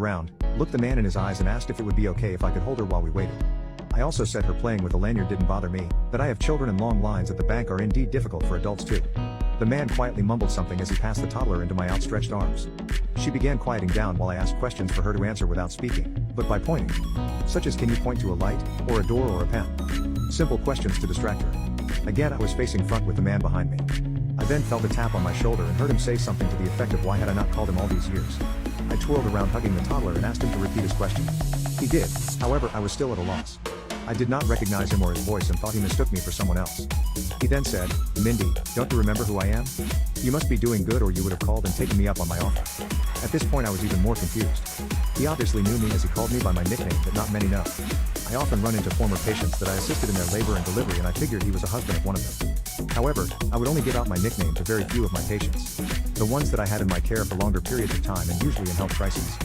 around, looked the man in his eyes and asked if it would be okay if I could hold her while we waited. I also said her playing with a lanyard didn't bother me, that I have children and long lines at the bank are indeed difficult for adults too. The man quietly mumbled something as he passed the toddler into my outstretched arms. She began quieting down while I asked questions for her to answer without speaking, but by pointing. Such as, can you point to a light, or a door or a pen? Simple questions to distract her. Again I was facing front with the man behind me. I then felt a tap on my shoulder and heard him say something to the effect of why had I not called him all these years. I twirled around hugging the toddler and asked him to repeat his question. He did, however I was still at a loss. I did not recognize him or his voice and thought he mistook me for someone else. He then said, Mindy, don't you remember who I am? You must be doing good or you would have called and taken me up on my offer. At this point I was even more confused. He obviously knew me as he called me by my nickname that not many know. I often run into former patients that I assisted in their labor and delivery and I figured he was a husband of one of them. However, I would only give out my nickname to very few of my patients. The ones that I had in my care for longer periods of time and usually in health crises.